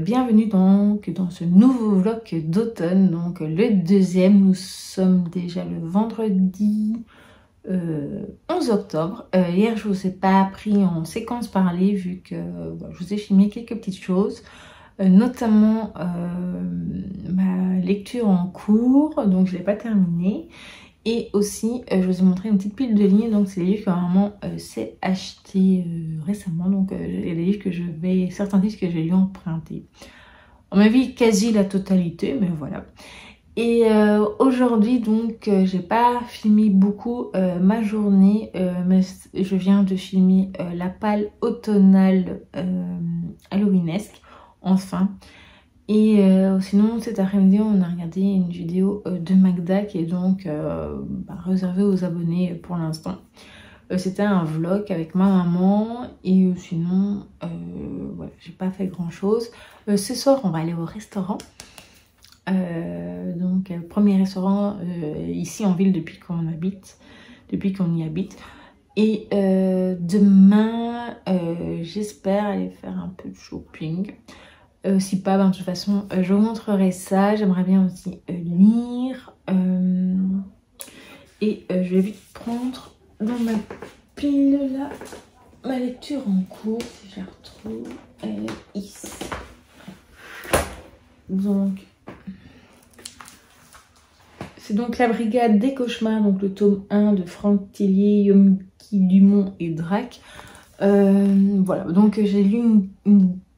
bienvenue donc dans ce nouveau vlog d'automne, donc le deuxième. Nous sommes déjà le vendredi 11 octobre. Hier je vous ai pas pris en séquence parlée vu que je vous ai filmé quelques petites choses, notamment ma lecture en cours, donc je l'ai pas terminée. Et aussi, je vous ai montré une petite pile de livres, donc c'est des livres que maman s'est acheté récemment. Donc il y a des livres que certains livres que j'ai lu emprunter. On m'a vu quasi la totalité, mais voilà. Et aujourd'hui, donc, j'ai pas filmé beaucoup ma journée, mais je viens de filmer la palle automnale halloweenesque, enfin. Et sinon cet après-midi on a regardé une vidéo de Magda qui est donc réservée aux abonnés pour l'instant. C'était un vlog avec ma maman et sinon voilà, j'ai pas fait grand chose. Ce soir on va aller au restaurant. Donc premier restaurant ici en ville depuis qu'on y habite. Et demain j'espère aller faire un peu de shopping. Si pas, de toute façon, je vous montrerai ça. J'aimerais bien aussi lire. Et je vais vite prendre dans ma pile là ma lecture en cours, si je la retrouve. Elle est ici. Donc, c'est donc La Brigade des Cauchemars, donc le tome 1 de Franck Tillier, Yomki Dumont et Drac. Voilà, donc j'ai lu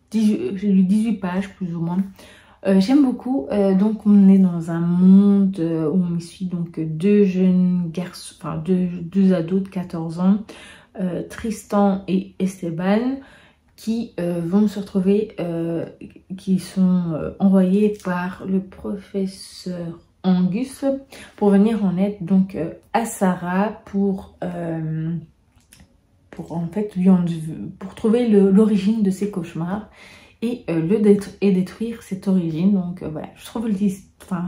j'ai lu 18 pages plus ou moins. J'aime beaucoup. Donc on est dans un monde où on suit donc deux jeunes garçons, enfin deux ados de 14 ans, Tristan et Esteban, qui vont se retrouver, qui sont envoyés par le professeur Angus pour venir en aide donc à Sarah pour en fait pour trouver l'origine de ses cauchemars et détruire cette origine. Donc voilà, je trouve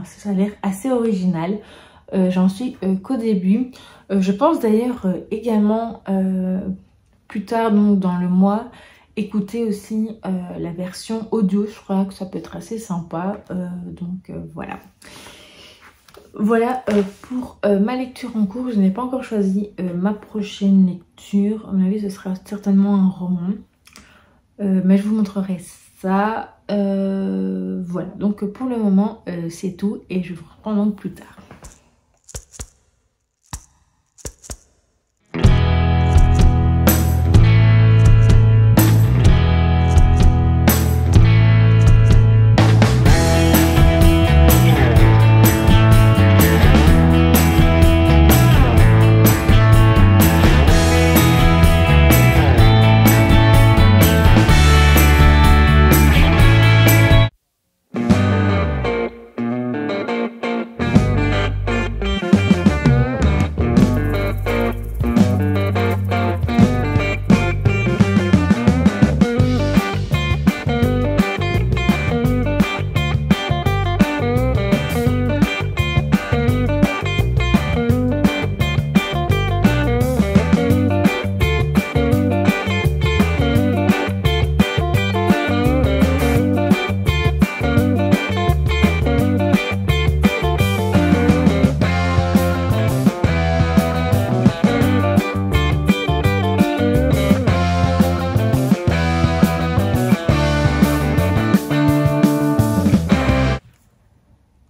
ça a l'air assez original. J'en suis qu'au début. Je pense d'ailleurs également plus tard, donc dans le mois, écouter aussi la version audio. Je crois que ça peut être assez sympa. Donc voilà. Voilà pour ma lecture en cours. Je n'ai pas encore choisi ma prochaine lecture. À mon avis, ce sera certainement un roman. Mais je vous montrerai ça. Voilà, donc pour le moment, c'est tout. Et je vous reprends donc plus tard.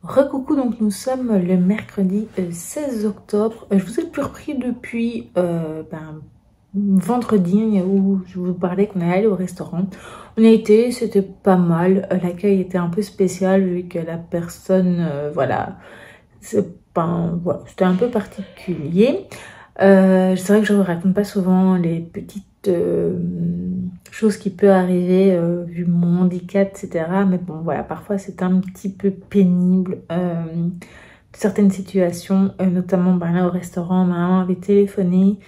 Recoucou, donc nous sommes le mercredi 16 octobre. Je vous ai plus repris depuis vendredi où je vous parlais qu'on allait aller au restaurant. On a été, c'était pas mal. L'accueil était un peu spécial vu que la personne, voilà, c'était un peu particulier. C'est vrai que je ne vous raconte pas souvent les petites choses qui peuvent arriver vu mon handicap, etc. Mais bon, voilà, parfois c'est un petit peu pénible. Certaines situations, notamment là au restaurant, ma maman avait téléphoné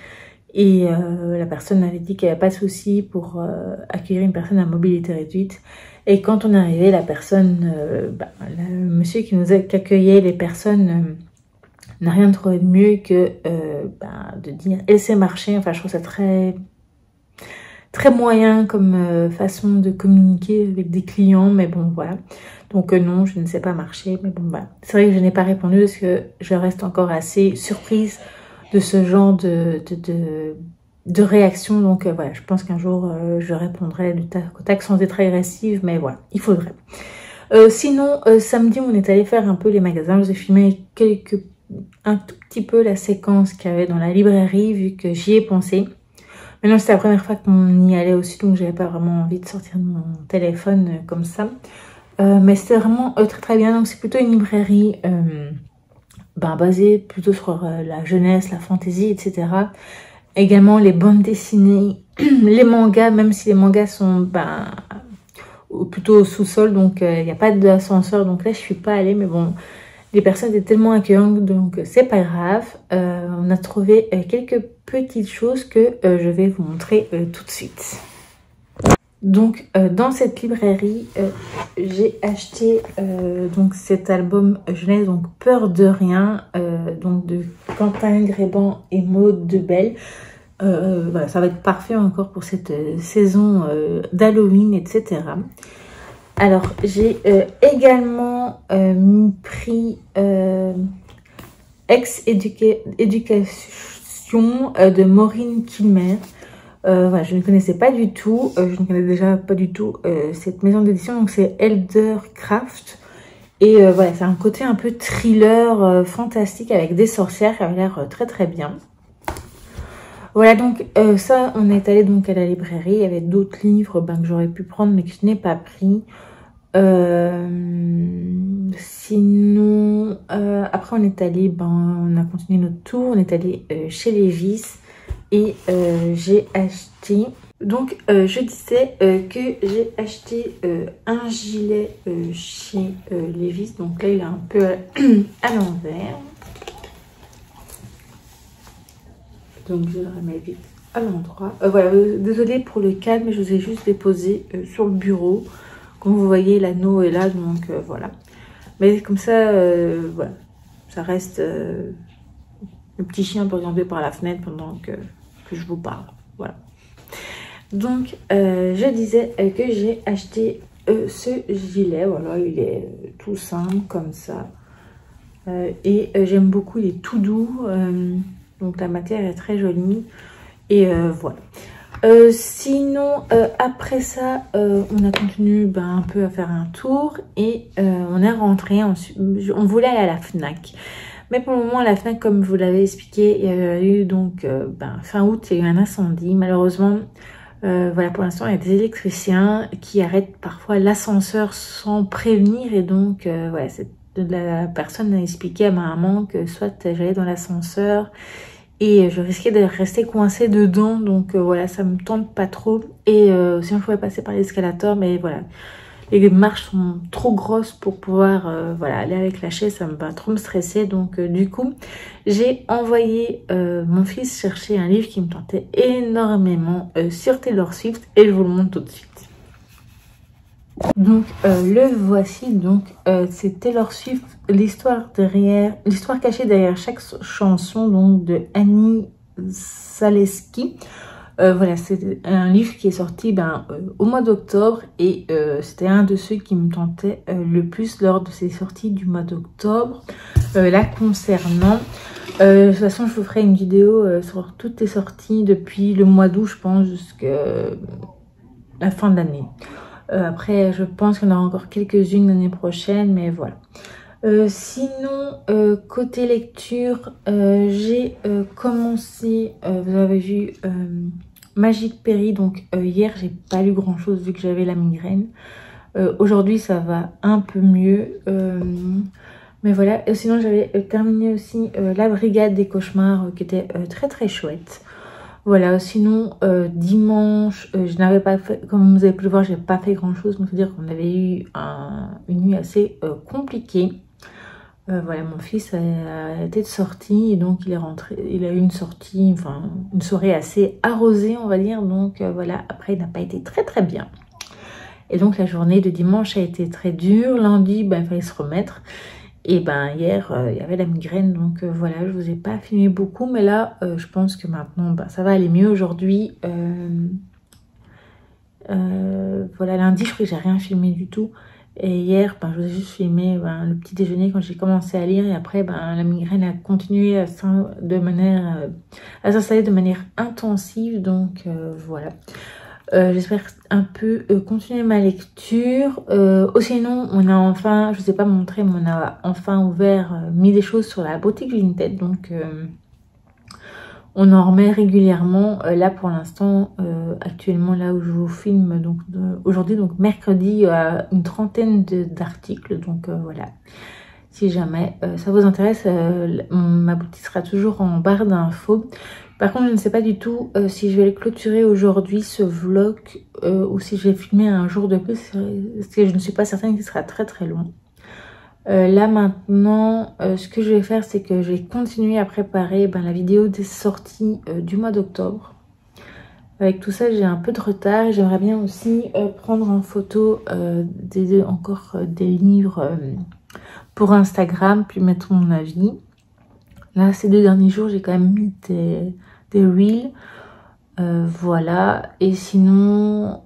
et la personne avait dit qu'il n'y avait pas de souci pour accueillir une personne à mobilité réduite. Et quand on est arrivé, la personne, le monsieur qui accueillait les personnes n'a rien trouvé de mieux que de dire « elle sait marcher ». Enfin, je trouve ça très très moyen comme façon de communiquer avec des clients, mais bon voilà. Donc non, je ne sais pas marcher, mais bon voilà. C'est vrai que je n'ai pas répondu parce que je reste encore assez surprise de ce genre de réaction. Donc voilà, je pense qu'un jour je répondrai du tac au tac sans être agressive, mais voilà, il faudrait. Sinon, samedi, on est allé faire un peu les magasins. Je vous ai filmé un tout petit peu la séquence qu'il y avait dans la librairie, vu que j'y ai pensé. Maintenant, c'était la première fois qu'on y allait aussi, donc j'avais pas vraiment envie de sortir de mon téléphone comme ça. Mais c'était vraiment très très bien. Donc c'est plutôt une librairie basée plutôt sur la jeunesse, la fantaisie, etc. Également les bandes dessinées, les mangas, même si les mangas sont plutôt au sous-sol, donc il n'y a pas d'ascenseur, donc là je suis pas allée, mais bon, les personnes étaient tellement accueillantes, donc c'est pas grave. On a trouvé quelques petites choses que je vais vous montrer tout de suite. Donc dans cette librairie, j'ai acheté donc cet album jeunesse, donc Peur de rien, donc de Quentin Gréban et Maud Debelle. Voilà, ça va être parfait encore pour cette saison d'Halloween, etc. Alors, j'ai également pris Ex-éducation de Maureen Kilmer. Voilà, je ne connaissais pas du tout, je ne connais déjà pas du tout cette maison d'édition, donc c'est Eldercraft. Et voilà, c'est un côté un peu thriller fantastique avec des sorcières qui avait l'air très très bien. Voilà, donc ça, on est allé donc à la librairie. Il y avait d'autres livres que j'aurais pu prendre mais que je n'ai pas pris. Sinon, après on est allé, on a continué notre tour. On est allé chez Levi's et j'ai acheté. Donc je disais que j'ai acheté un gilet chez Levi's. Donc là, il est un peu à l'envers. Donc je le remets vite à l'endroit. Voilà, désolée pour le calme, je vous ai juste déposé sur le bureau. Comme vous voyez, l'anneau est là, donc voilà. Mais comme ça, voilà, ça reste... le petit chien peut regarder par la fenêtre pendant que je vous parle. Voilà. Donc, je disais que j'ai acheté ce gilet. Voilà, il est tout simple comme ça. Et j'aime beaucoup, il est tout doux. Donc la matière est très jolie. Et voilà. Sinon, après ça, on a continué un peu à faire un tour. Et on est rentré. On voulait aller à la Fnac. Mais pour le moment, à la Fnac, comme vous l'avez expliqué, il y a eu donc fin août, il y a eu un incendie. Malheureusement, voilà, pour l'instant, il y a des électriciens qui arrêtent parfois l'ascenseur sans prévenir. Et donc, voilà, la personne a expliqué à ma maman que soit j'allais dans l'ascenseur et je risquais de rester coincée dedans. Donc voilà, ça me tente pas trop. Et sinon, je pouvais passer par l'escalator, mais voilà, les marches sont trop grosses pour pouvoir voilà, aller avec la chaise. Ça me va trop me stresser. Donc du coup, j'ai envoyé mon fils chercher un livre qui me tentait énormément sur Taylor Swift. Et je vous le montre tout de suite. Donc le voici, donc c'est Taylor Swift, l'histoire cachée derrière chaque chanson, donc de Annie Zaleski. Voilà, c'est un livre qui est sorti au mois d'octobre et c'était un de ceux qui me tentait le plus lors de ces sorties du mois d'octobre. Là concernant, de toute façon je vous ferai une vidéo sur toutes les sorties depuis le mois d'août, je pense, jusqu'à la fin de l'année. Après, je pense qu'il y en aura encore quelques-unes l'année prochaine, mais voilà. Sinon, côté lecture, j'ai commencé, vous avez vu, Magic Perry. Donc hier, j'ai pas lu grand-chose vu que j'avais la migraine. Aujourd'hui, ça va un peu mieux. Mais voilà, sinon j'avais terminé aussi La Brigade des Cauchemars, qui était très très chouette. Voilà, sinon dimanche, je n'avais pas fait, comme vous avez pu le voir, j'ai pas fait grand chose. Mais il faut dire qu'on avait eu une nuit assez compliquée. Voilà, mon fils a été de sortie et donc il est rentré, il a eu une sortie, enfin une soirée assez arrosée, on va dire. Donc voilà, après il n'a pas été très très bien. Et donc la journée de dimanche a été très dure. Lundi, il fallait se remettre. Et hier, il y avait la migraine, donc voilà, je vous ai pas filmé beaucoup, mais là, je pense que maintenant, ça va aller mieux aujourd'hui. Voilà, lundi, je crois que j'ai rien filmé du tout. Et hier, je vous ai juste filmé le petit déjeuner quand j'ai commencé à lire. Et après, la migraine a continué à s'installer de manière intensive. Donc, voilà. J'espère un peu continuer ma lecture. Sinon, on a enfin, je ne vous ai pas montré, mais on a enfin mis des choses sur la boutique Vinted. Donc, on en remet régulièrement. Là, pour l'instant, actuellement, là où je vous filme, donc aujourd'hui, donc mercredi, une trentaine d'articles. Donc, voilà. Si jamais ça vous intéresse, ma boutique sera toujours en barre d'infos. Par contre, je ne sais pas du tout si je vais le clôturer aujourd'hui, ce vlog, ou si je vais filmer un jour de plus, parce que je ne suis pas certaine qu'il sera très très long. Là maintenant, ce que je vais faire, c'est que je vais continuer à préparer la vidéo des sorties du mois d'octobre. Avec tout ça, j'ai un peu de retard. J'aimerais bien aussi prendre en photo encore des livres pour Instagram, puis mettre mon avis. Là, ces 2 derniers jours, j'ai quand même mis des reels. Voilà. Et sinon,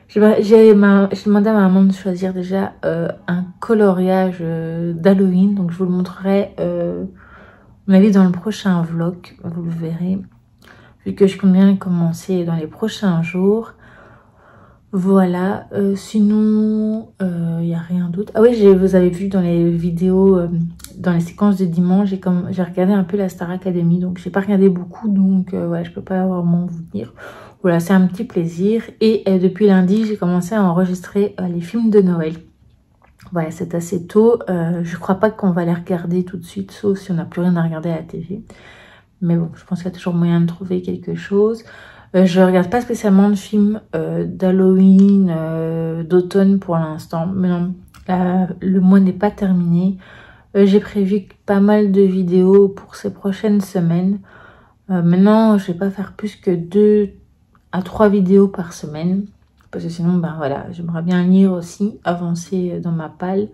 j'ai demandé à ma maman de choisir déjà un coloriage d'Halloween. Donc, je vous le montrerai, à mon avis, dans le prochain vlog. Vous le verrez. Vu que je compte bien commencer dans les prochains jours. Voilà, sinon, il n'y a rien d'autre. Ah oui, vous avez vu dans les vidéos, dans les séquences de dimanche, j'ai regardé un peu la Star Academy. Donc, j'ai pas regardé beaucoup, donc ouais, je peux pas vraiment vous dire. Voilà, c'est un petit plaisir. Et depuis lundi, j'ai commencé à enregistrer les films de Noël. Voilà, c'est assez tôt. Je crois pas qu'on va les regarder tout de suite, sauf si on n'a plus rien à regarder à la télé. Mais bon, je pense qu'il y a toujours moyen de trouver quelque chose. Je regarde pas spécialement de films d'Halloween, d'automne pour l'instant. Mais non, le mois n'est pas terminé. J'ai prévu pas mal de vidéos pour ces prochaines semaines. Maintenant, je vais pas faire plus que 2 à 3 vidéos par semaine. Parce que sinon, voilà, j'aimerais bien lire aussi, avancer dans ma palle.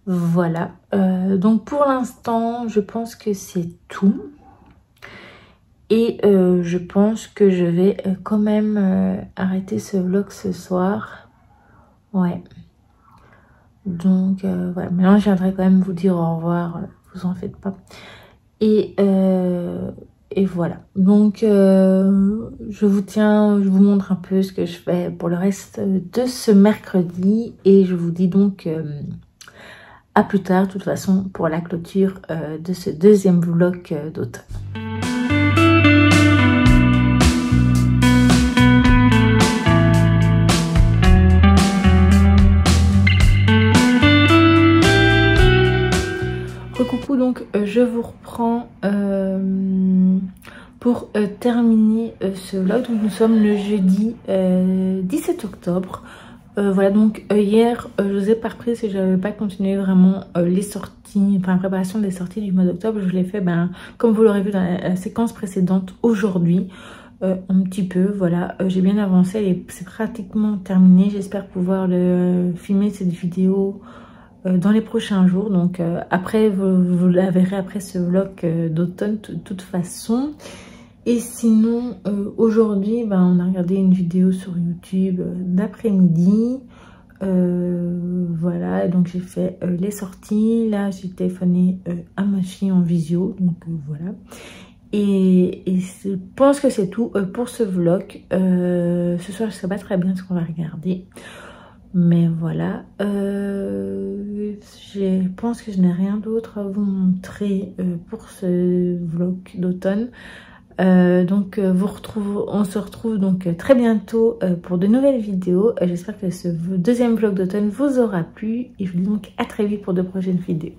Voilà. Donc pour l'instant, je pense que c'est tout. Et je pense que je vais quand même arrêter ce vlog ce soir. Ouais. Donc voilà. Maintenant, je viendrai quand même vous dire au revoir. Vous en faites pas. Et voilà. Donc je vous montre un peu ce que je fais pour le reste de ce mercredi. Et je vous dis donc à plus tard, de toute façon, pour la clôture de ce 2e vlog d'automne. Coucou, donc je vous reprends pour terminer ce vlog. Donc nous sommes le jeudi 17 octobre. Voilà, donc hier je vous ai pas repris parce que je n'avais pas continué vraiment les sorties, la préparation des sorties du mois d'octobre. Je l'ai fait comme vous l'aurez vu dans la séquence précédente aujourd'hui. Un petit peu, voilà, j'ai bien avancé et c'est pratiquement terminé. J'espère pouvoir filmer cette vidéo dans les prochains jours. Donc après vous la verrez après ce vlog d'automne de toute façon. Et sinon aujourd'hui on a regardé une vidéo sur YouTube d'après-midi. Voilà, donc j'ai fait les sorties. Là j'ai téléphoné à ma fille en visio, donc voilà. Et je pense que c'est tout pour ce vlog. Ce soir je sais pas très bien ce qu'on va regarder. Mais voilà, je pense que je n'ai rien d'autre à vous montrer pour ce vlog d'automne. Donc on se retrouve donc très bientôt pour de nouvelles vidéos. J'espère que ce 2e vlog d'automne vous aura plu. Et je vous dis donc à très vite pour de prochaines vidéos.